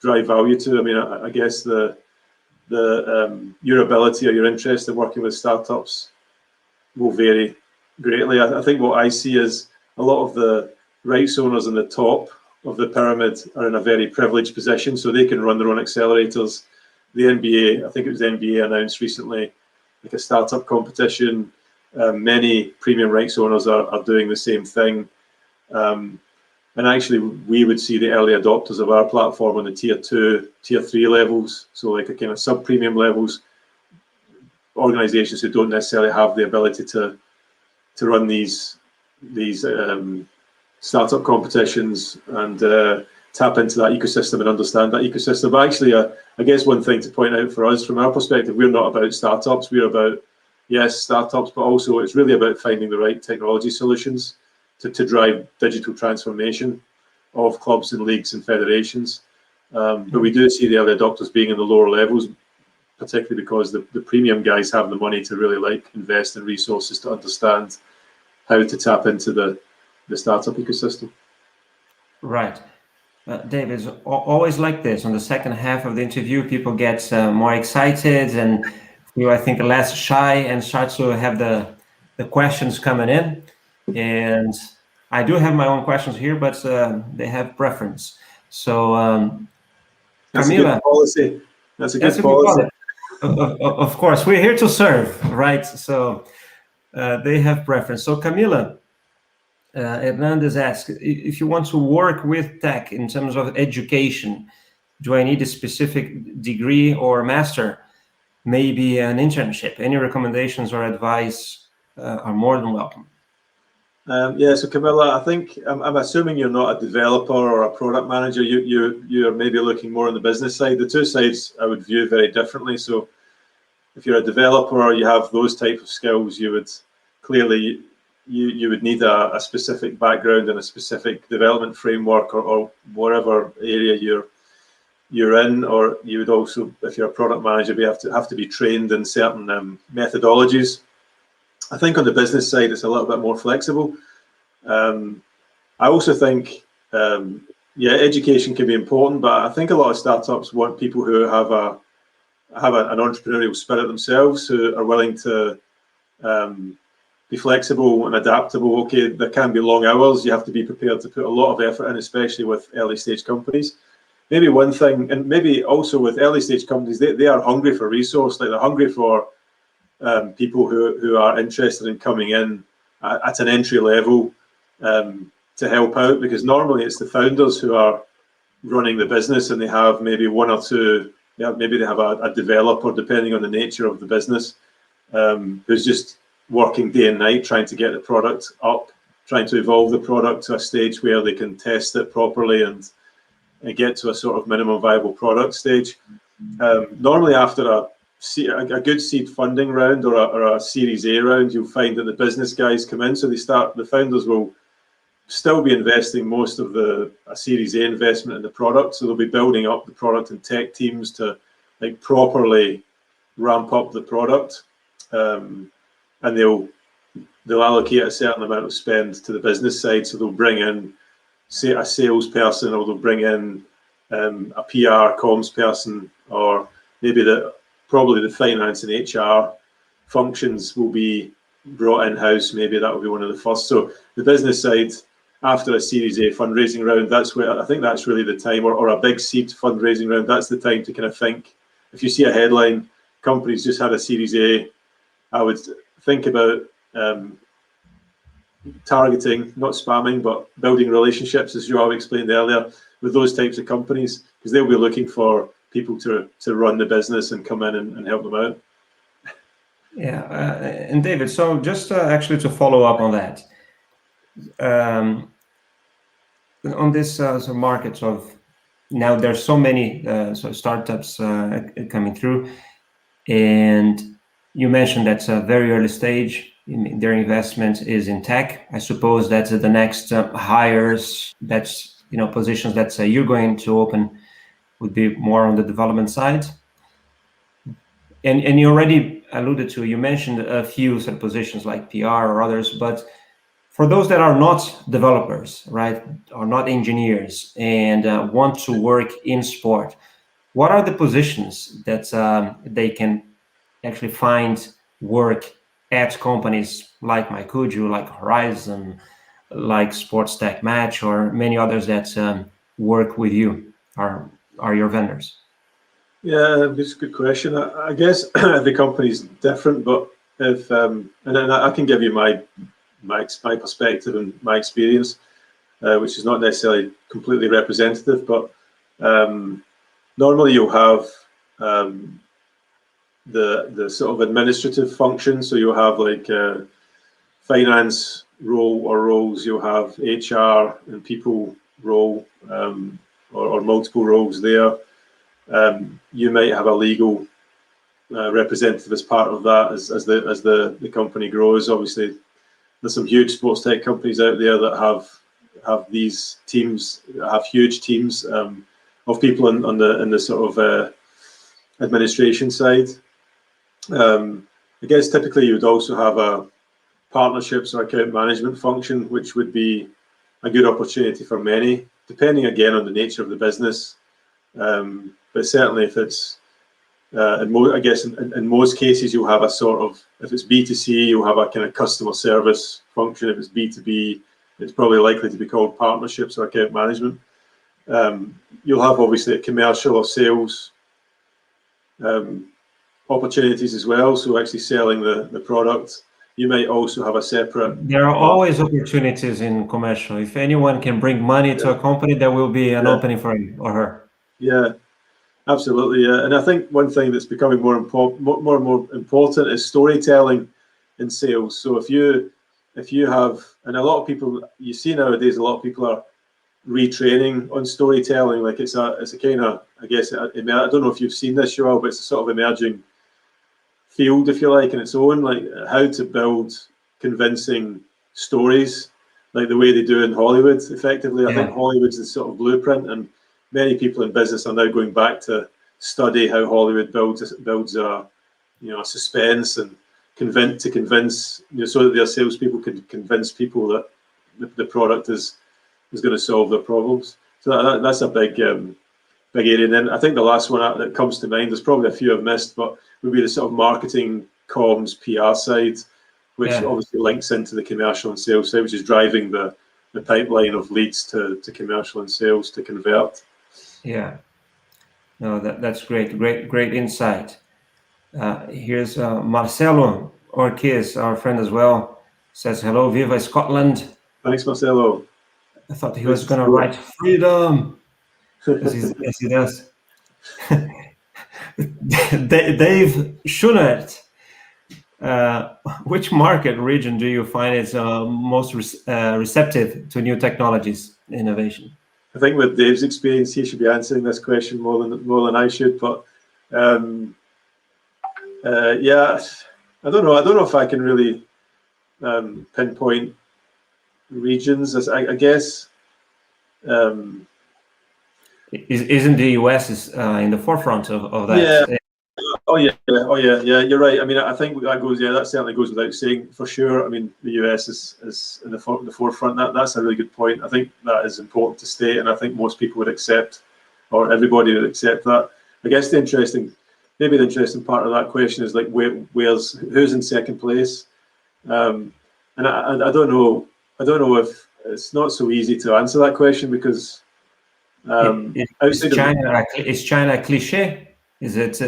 S2: drive value to. I mean, I guess your ability or your interest in working with startups will vary greatly. I think what I see is a lot of the rights owners in the top of the pyramid are in a very privileged position, so they can run their own accelerators. The NBA, I think it was the NBA, announced recently like a startup competition. Many premium rights owners are doing the same thing. And actually, we would see the early adopters of our platform on the tier 2, tier 3 levels, so like a kind of sub-premium levels, organizations who don't necessarily have the ability to run these startup competitions and tap into that ecosystem and understand that ecosystem. But actually, I guess one thing to point out for us from our perspective, we're not about startups. We're about, yes, startups, but also it's really about finding the right technology solutions to drive digital transformation of clubs and leagues and federations. But we do see the early adopters being in the lower levels, particularly because the premium guys have the money to really invest in resources to understand how to tap into the startup ecosystem.
S1: Right. David, it's always like this. On the second half of the interview, people get more excited and feel, I think, less shy and start to have the questions coming in. And I do have my own questions here, but they have preference. So,
S2: That's
S1: Camila,
S2: a good policy. That's a good policy.
S1: Of course, we're here to serve, right? So they have preference. So Camila Hernandez asks, if you want to work with tech in terms of education, do I need a specific degree or master? Maybe an internship? Any recommendations or advice are more than welcome.
S2: Yeah, so Camilla, I think I'm assuming you're not a developer or a product manager. You're maybe looking more on the business side. The two sides I would view very differently. So if you're a developer or you have those types of skills, you would clearly you would need a specific background and a specific development framework or whatever area you're in. Or you would also, if you're a product manager, have to be trained in certain methodologies. I think on the business side, it's a little bit more flexible. I also think, education can be important, but I think a lot of startups want people who have an entrepreneurial spirit themselves, who are willing to be flexible and adaptable. Okay, there can be long hours. You have to be prepared to put a lot of effort in, especially with early stage companies. Maybe one thing, and maybe also with early stage companies, they are hungry for resource. Like they're hungry for people who are interested in coming in at an entry level to help out, because normally it's the founders who are running the business and they have maybe one or two, maybe they have a developer, depending on the nature of the business, who's just working day and night trying to get the product up, trying to evolve the product to a stage where they can test it properly and get to a sort of minimum viable product stage. Normally after a good seed funding round or a Series A round, you'll find that the business guys come in. So the founders will still be investing most of a Series A investment in the product. So they'll be building up the product and tech teams to properly ramp up the product. And they'll allocate a certain amount of spend to the business side. So they'll bring in, say, a salesperson, or they'll bring in a PR comms person, or maybe probably the finance and HR functions will be brought in-house. Maybe that will be one of the first. So the business side, after a Series A fundraising round, that's where I think that's really the time, or a big seed fundraising round, that's the time to kind of think. If you see a headline, companies just had a Series A, I would think about targeting, not spamming, but building relationships, as Joao explained earlier, with those types of companies, because they'll be looking for people to run the business and come in and help them out.
S1: Yeah, and David, so just actually to follow up on that, on this market of now, there's so many startups coming through, and you mentioned that's a very early stage. their investment is in tech. I suppose that the next hires, that's positions that you're going to open would be more on the development side. And you already alluded to, you mentioned a few sort of positions like PR or others, but for those that are not developers, right, are not engineers and want to work in sport, what are the positions that they can actually find work at companies like MyCujoo, like Horizon, like SportsTech Match, or many others that work with you, are your vendors?
S2: Yeah, that's a good question. I guess every company's different, but if and then I can give you my perspective and my experience, which is not necessarily completely representative, but normally you'll have the sort of administrative function. So you'll have like finance role or roles. You'll have HR and people role, or multiple roles there. You might have a legal representative as part of that as the company grows. Obviously, there's some huge sports tech companies out there that have these teams, have huge teams of people in the sort of administration side. I guess typically you would also have a partnerships or account management function, which would be a good opportunity for many, depending again on the nature of the business. But certainly if it's I guess in most cases you'll have a sort of, if it's B2C, you'll have a kind of customer service function. If it's B2B, it's probably likely to be called partnerships or account management. You'll have obviously a commercial or sales opportunities as well, so actually selling the product. You might also have a separate...
S1: There are always opportunities in commercial. If anyone can bring money to a company, there will be an opening for him or her.
S2: Yeah, absolutely. Yeah. And I think one thing that's becoming more and more important is storytelling in sales. So if you have, and a lot of people, you see nowadays, a lot of people are retraining on storytelling. Like it's a kind of, I guess, I don't know if you've seen this, Joel, but it's a sort of emerging field, if you like, in its own, like how to build convincing stories, like the way they do in Hollywood, effectively. I think Hollywood's the sort of blueprint, and many people in business are now going back to study how Hollywood builds a suspense and convince, so that their salespeople can convince people that the product is going to solve their problems. So that's a big area. And then I think the last one that comes to mind, there's probably a few I've missed, but would be the sort of marketing, comms, PR side, which obviously links into the commercial and sales side, which is driving the pipeline of leads to commercial and sales to convert.
S1: Yeah, no, that's great insight. Here's Marcelo Ortiz, our friend as well, says, hello, Viva Scotland.
S2: Thanks, Marcelo.
S1: I thought he was going to write freedom, as he does. Dave Schunert, which market region do you find is most receptive to new technologies, innovation?
S2: I think with Dave's experience, he should be answering this question more than I should. But yeah, I don't know. I don't know if I can really pinpoint regions. I guess.
S1: Isn't the US in the forefront of that?
S2: Yeah. Oh yeah. You're right. I mean, I think that goes. Yeah, that certainly goes without saying for sure. I mean, the US is in the forefront. That's a really good point. I think that is important to state, and I think most people would accept, or everybody would accept that. I guess the interesting part of that question is like who's in second place, and I don't know. I don't know if it's not so easy to answer that question because.
S1: Is China a cliche? Is it?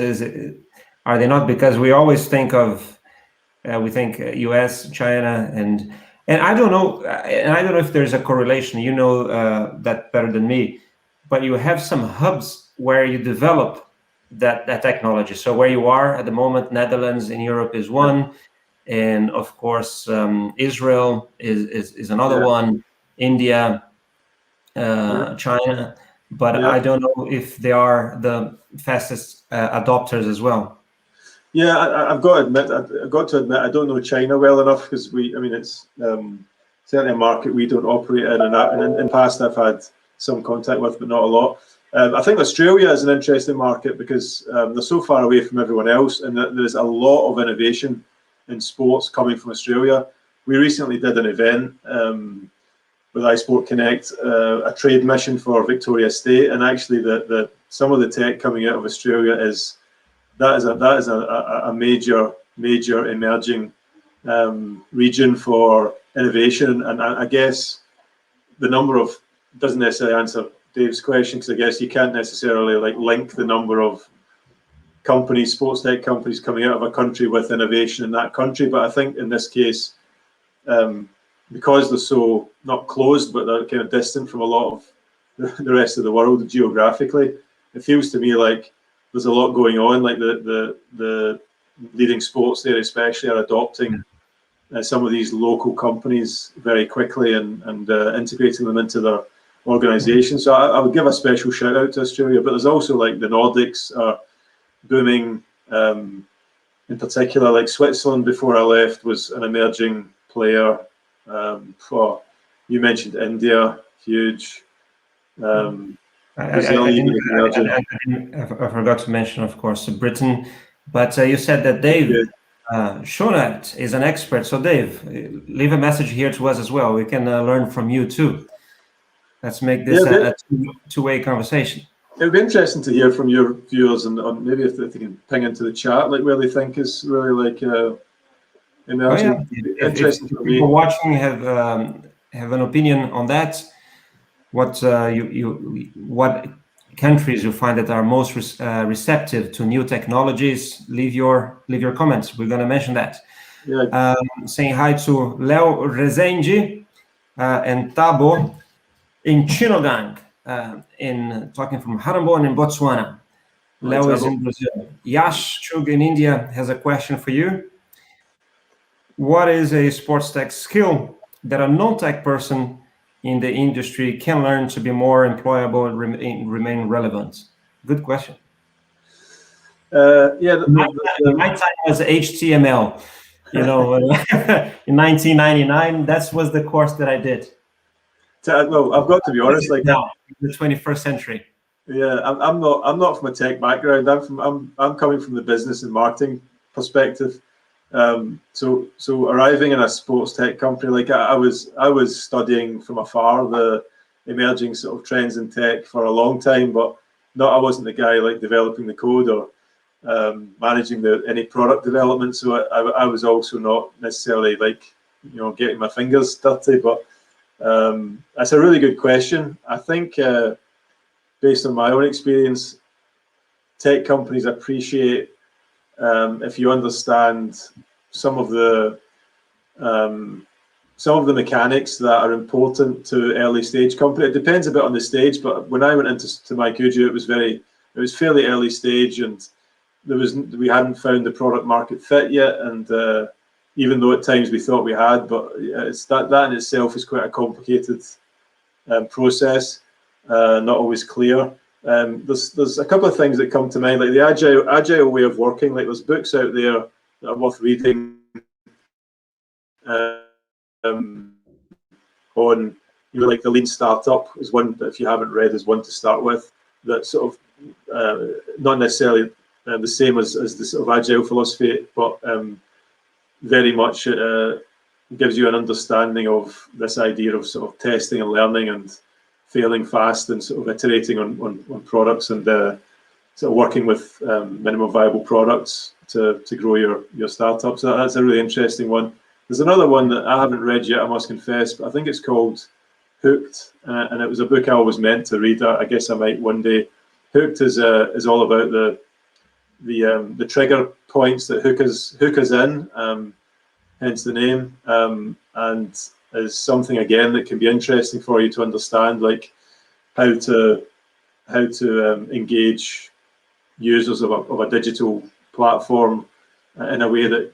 S1: Are they not? Because we always think of we think U.S., China, and I don't know. And I don't know if there's a correlation. You know that better than me. But you have some hubs where you develop that technology. So where you are at the moment, Netherlands in Europe is one, and of course Israel is another one. India. China, but I don't know if they are the fastest adopters as well.
S2: Yeah, I've got to admit, I don't know China well enough because it's certainly a market we don't operate in, and in the past I've had some contact with, but not a lot. I think Australia is an interesting market because they're so far away from everyone else, and there's a lot of innovation in sports coming from Australia. We recently did an event with iSport Connect, a trade mission for Victoria State, and actually some of the tech coming out of Australia is a major emerging region for innovation, and I guess the number of doesn't necessarily answer Dave's question, because I guess you can't necessarily link the number of companies, sports tech companies coming out of a country with innovation in that country. But I think in this case, because they're so not closed, but they're kind of distant from a lot of the rest of the world geographically, it feels to me like there's a lot going on. Like the leading sports there especially are adopting some of these local companies very quickly and integrating them into their organization. So I would give a special shout out to Australia, but there's also the Nordics are booming. In particular, like Switzerland before I left was an emerging player. You mentioned India, huge. Brazil,
S1: I forgot to mention, of course, Britain, but you said that Dave Schoenert is an expert. So Dave, leave a message here to us as well. We can learn from you too. Let's make this a two-way conversation.
S2: It would be interesting to hear from your viewers, and maybe if they can ping into the chat where they think is really emerging. Interesting
S1: if people watching have an opinion on that, what countries you find that are most receptive to new technologies, leave your comments. We're going to mention that.
S2: Yeah.
S1: Saying hi to Leo Rezende and Tabo in Chinogang, talking from Harambon in Botswana. Leo is in Brazil. Yash Chug in India has a question for you. What is a sports tech skill that a non-tech person in the industry can learn to be more employable and remain relevant? Good question. My time was HTML. In 1999, that was the course that I did.
S2: Well, I've got to be honest.
S1: Now, in the 21st century.
S2: Yeah, I'm not from a tech background. I'm coming from the business and marketing perspective. So arriving in a sports tech company, I was studying from afar the emerging sort of trends in tech for a long time, but I wasn't the guy developing the code or managing any product development. So I was also not necessarily getting my fingers dirty. But that's a really good question. I think based on my own experience, tech companies appreciate if you understand some of the mechanics that are important to early stage company. It depends a bit on the stage, but when I went into MyCujoo, it was fairly early stage, and we hadn't found the product market fit yet, and even though at times we thought we had, but it's that in itself is quite a complicated process, not always clear. There's a couple of things that come to mind, like the agile way of working. There's books out there that are worth reading on, the Lean Startup is one that, if you haven't read, is one to start with. That sort of not necessarily the same as the sort of agile philosophy, but very much gives you an understanding of this idea of sort of testing and learning and failing fast and sort of iterating on products and sort of working with minimum viable products to grow your startup. So that's a really interesting one. There's another one that I haven't read yet, I must confess, but I think it's called Hooked, and it was a book I was meant to read. I guess I might one day. Hooked is all about the trigger points that hook us in, hence the name, and is something again that can be interesting for you to understand, like how to engage users of a digital platform in a way that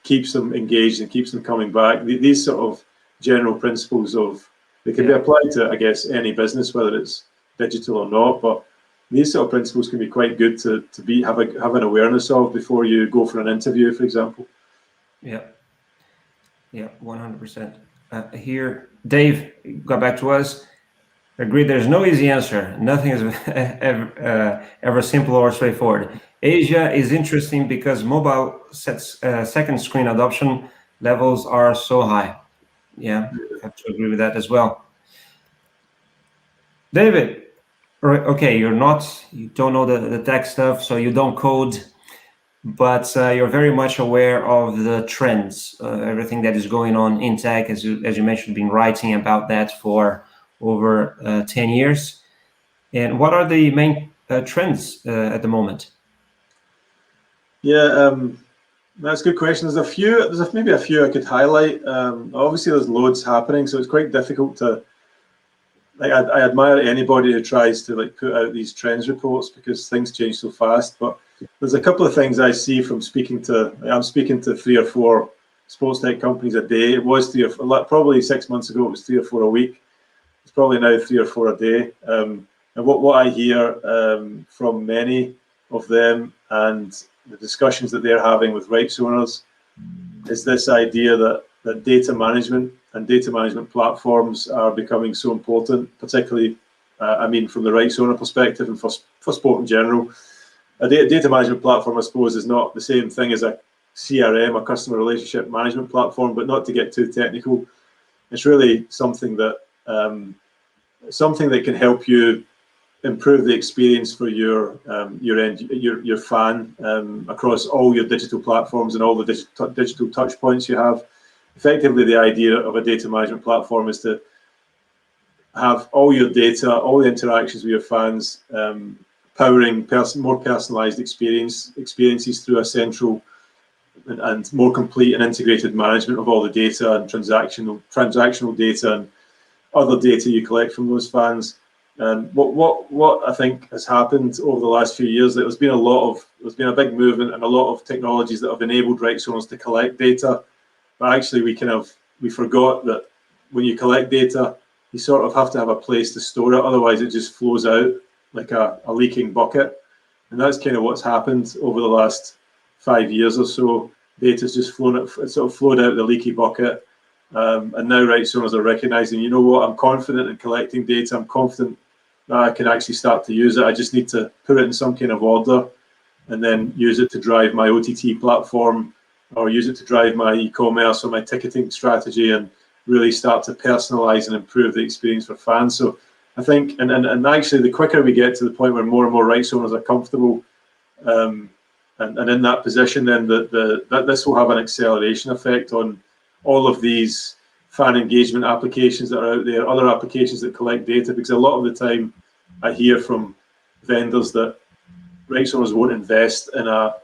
S2: keeps them engaged and keeps them coming back. These sort of general principles they can be applied to, I guess, any business, whether it's digital or not. But these sort of principles can be quite good to have an awareness of before you go for an interview, for example.
S1: Yeah, 100%. Here, Dave got back to us. Agreed. There's no easy answer. Nothing is ever simple or straightforward. Asia is interesting because mobile second screen adoption levels are so high. Yeah, I have to agree with that as well. David, okay, you don't know the tech stuff, so you don't code, but you're very much aware of the trends, everything that is going on in tech, as you mentioned, been writing about that for over 10 years. And what are the main trends at the moment?
S2: Yeah, that's a good question. There's maybe a few I could highlight. Obviously, there's loads happening, so it's quite difficult to. I admire anybody who tries to put out these trends reports because things change so fast. But there's a couple of things I see from speaking to. I'm speaking to 3 or 4 sports tech companies a day. It was probably 6 months ago. It was 3 or 4 a week. It's probably now 3 or 4 a day. And what I hear from many of them and the discussions that they're having with rights owners is this idea that data management and data management platforms are becoming so important, particularly, from the rights owner perspective and for sport in general. A data management platform, I suppose, is not the same thing as a CRM, a customer relationship management platform, but not to get too technical. It's really something that can help you improve the experience for your fan across all your digital platforms and all the digital touch points you have. Effectively, the idea of a data management platform is to have all your data, all the interactions with your fans, powering more personalized experiences through a central and more complete and integrated management of all the data and transactional data and other data you collect from those fans. And what I think has happened over the last few years, there's been a big movement and a lot of technologies that have enabled rights owners to collect data. But actually, we forgot that when you collect data, you sort of have to have a place to store it. Otherwise, it just flows out like a leaking bucket. And that's kind of what's happened over the last 5 years or so. Data's just flowed out the leaky bucket. And now rights owners are recognizing, you know what, I'm confident in collecting data. I'm confident that I can actually start to use it. I just need to put it in some kind of order and then use it to drive my OTT platform or use it to drive my e-commerce or my ticketing strategy and really start to personalize and improve the experience for fans. So I think, and actually the quicker we get to the point where more and more rights owners are comfortable and in that position, then this will have an acceleration effect on all of these fan engagement applications that are out there, other applications that collect data, because a lot of the time I hear from vendors that rights owners won't invest in a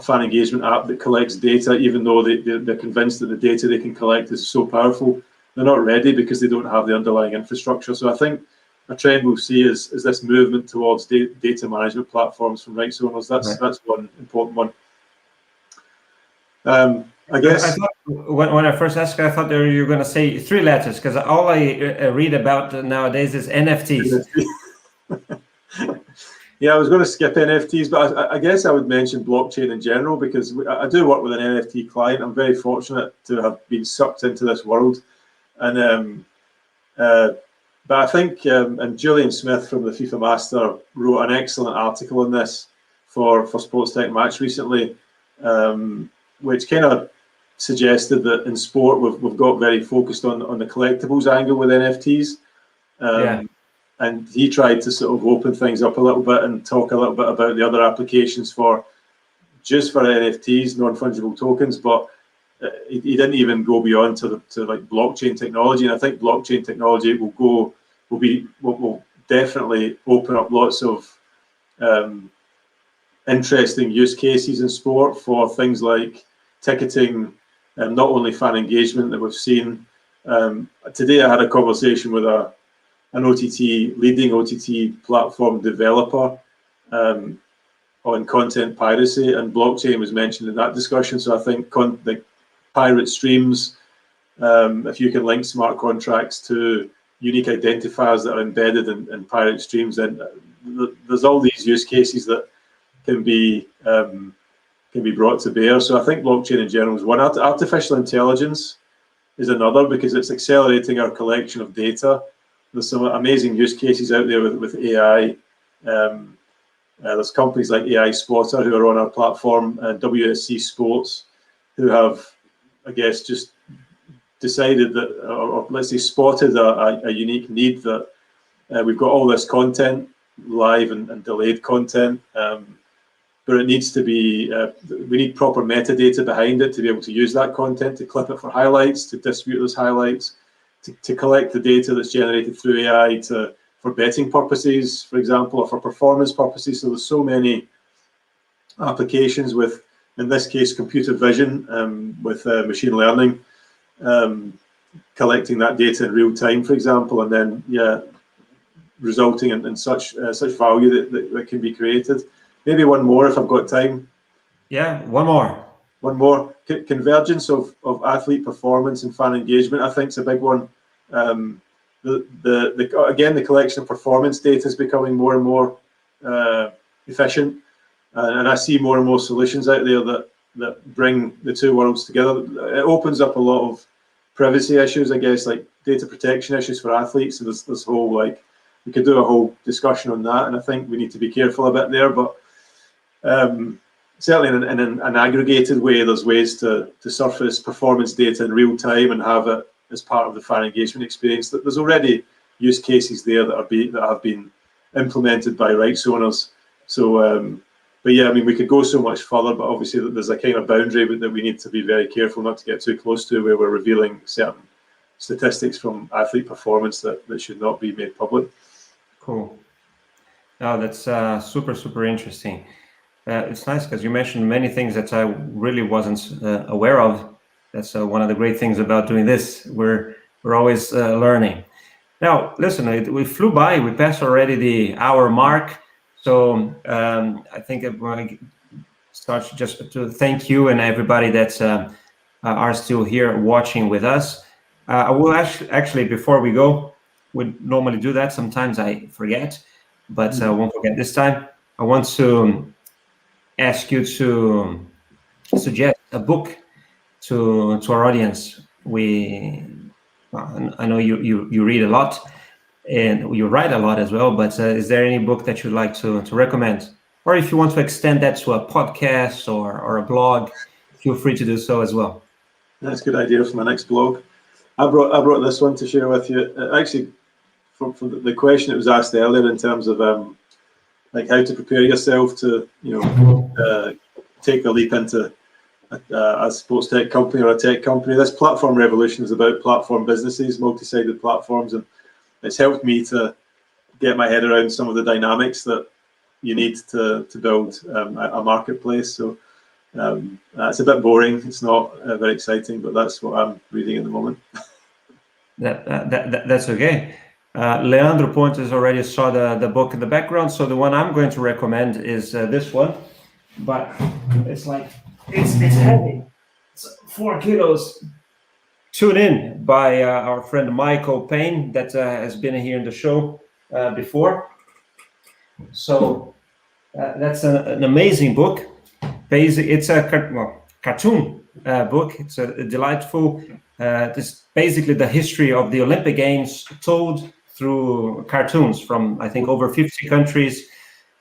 S2: fan engagement app that collects data, even though they're convinced that the data they can collect is so powerful. They're not ready because they don't have the underlying infrastructure. So I think a trend we'll see is this movement towards data management platforms from rights owners. That's one important one. I guess
S1: I thought when I first asked, I thought you were going to say 3 letters, because all I read about nowadays is NFTs.
S2: Yeah, I was going to skip NFTs, but I guess I would mention blockchain in general, because I do work with an NFT client. I'm very fortunate to have been sucked into this world. And but I think, and Julian Smith from the FIFA Master wrote an excellent article on this for SportsTech Match recently, which kind of suggested that in sport we've got very focused on the collectibles angle with NFTs. And he tried to sort of open things up a little bit and talk a little bit about the other applications for NFTs, non-fungible tokens, but he didn't even go beyond to like blockchain technology. And I think blockchain technology will definitely open up lots of interesting use cases in sport for things like ticketing, and not only fan engagement that we've seen. Today I had a conversation with an leading OTT platform developer on content piracy, and blockchain was mentioned in that discussion. So I think the pirate streams, if you can link smart contracts to unique identifiers that are embedded in pirate streams, then there's all these use cases that can be brought to bear. So I think blockchain in general is one. Artificial intelligence is another, because it's accelerating our collection of data. There's some amazing use cases out there with AI. There's companies like AI Spotter who are on our platform, and WSC Sports, who have, I guess, just decided that, or let's say spotted a unique need that we've got all this content, live and delayed content, but it needs to be, we need proper metadata behind it to be able to use that content, to clip it for highlights, to distribute those highlights, to collect the data that's generated through AI for betting purposes, for example, or for performance purposes. So there's so many applications with, in this case, computer vision, with machine learning, collecting that data in real time, for example, and then resulting in such value that can be created. Maybe one more if I've got time.
S1: Yeah, one more.
S2: One more. Convergence of athlete performance and fan engagement, I think, is a big one. Again, the collection of performance data is becoming more and more efficient, and I see more and more solutions out there that bring the two worlds together. It opens up a lot of privacy issues, I guess, like data protection issues for athletes. So there's this whole, like, we could do a whole discussion on that, and I think we need to be careful a bit there. But certainly in an aggregated way, there's ways to surface performance data in real time and have it as part of the fan engagement experience. There's already use cases there that have been implemented by rights owners. So, but yeah, I mean, we could go so much further, but obviously there's a kind of boundary that we need to be very careful not to get too close to, where we're revealing certain statistics from athlete performance that should not be made public.
S1: Cool. Oh, that's super interesting. It's nice because you mentioned many things that I really wasn't aware of. That's one of the great things about doing this. We're always learning. Now, listen, we flew by. We passed already the hour mark. So I think I want to start just to thank you and everybody that are still here watching with us. I will actually, before we go, we normally do that. Sometimes I forget, but I won't forget this time. I want to ask you to suggest a book to our audience. I know you read a lot and you write a lot as well, but is there any book that you'd like to recommend? Or if you want to extend that to a podcast or a blog, feel free to do so as well.
S2: That's a good idea for my next blog. I brought this one to share with you. Actually, from the question that was asked earlier in terms of like how to prepare yourself to take a leap into a sports tech company or a tech company. This platform revolution is about platform businesses, multi-sided platforms, and it's helped me to get my head around some of the dynamics that you need to build a marketplace. So it's a bit boring. It's not very exciting, but that's what I'm reading at the moment.
S1: That's okay. Leandro Pontes already saw the book in the background, so the one I'm going to recommend is this one, but it's heavy. It's 4 kilos. Tune In by our friend Michael Payne that has been here in the show before. So that's an amazing book. It's a cartoon book. It's a delightful. It's basically the history of the Olympic Games told through cartoons from, I think, over 50 countries.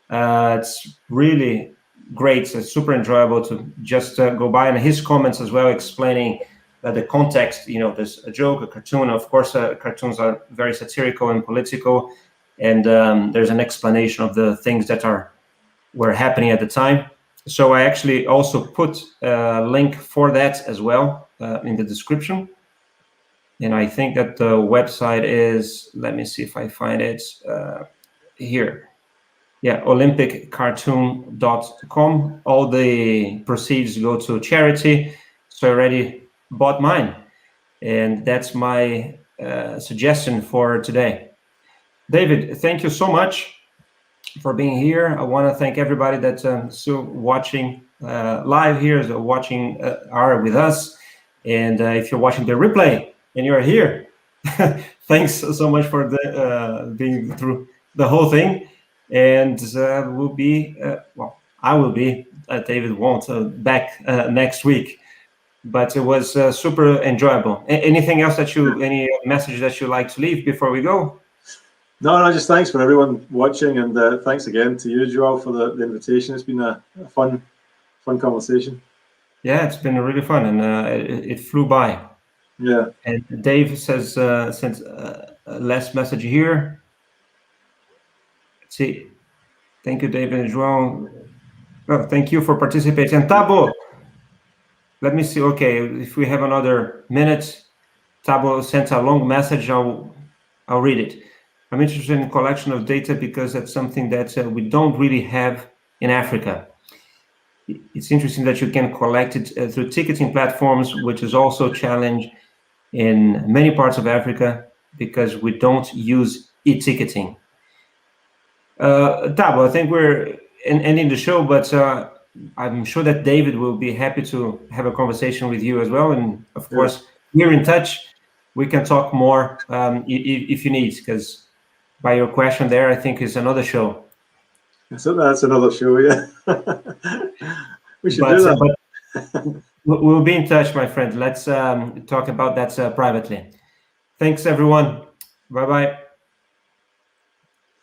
S1: It's really great. It's super enjoyable to just go by, and his comments as well explaining the context. There's a joke, a cartoon. Of course, cartoons are very satirical and political, and there's an explanation of the things that were happening at the time. So I actually also put a link for that as well in the description. And I think that the website is, let me see if I find it here. Yeah, olympiccartoon.com. All the proceeds go to charity. So I already bought mine. And that's my suggestion for today. David, thank you so much for being here. I want to thank everybody that's still watching live here, are with us. And if you're watching the replay and you're here, thanks so much for being through the whole thing. and we'll be well. I will be. David won't back next week. But it was super enjoyable. Anything else any message that you like to leave before we go?
S2: No, just thanks for everyone watching, and thanks again to you, Joel, for the invitation. It's been a fun conversation.
S1: Yeah, it's been really fun, and it flew by.
S2: Yeah.
S1: And Dave says, sent a last message here. Let's see. Thank you, David and João. Oh, thank you for participating. And Tabo, let me see. Okay, if we have another minute, Tabo sent a long message. I'll read it. I'm interested in collection of data because that's something that we don't really have in Africa. It's interesting that you can collect it through ticketing platforms, which is also a challenge in many parts of Africa because we don't use e-ticketing. Tabo, I think we're ending the show, but I'm sure that David will be happy to have a conversation with you as well. And of course, we're in touch. We can talk more if you need, because by your question there, I think is another show.
S2: So that's another show, yeah. We should do that.
S1: But we'll be in touch, my friend. Let's talk about that privately. Thanks, everyone. Bye-bye.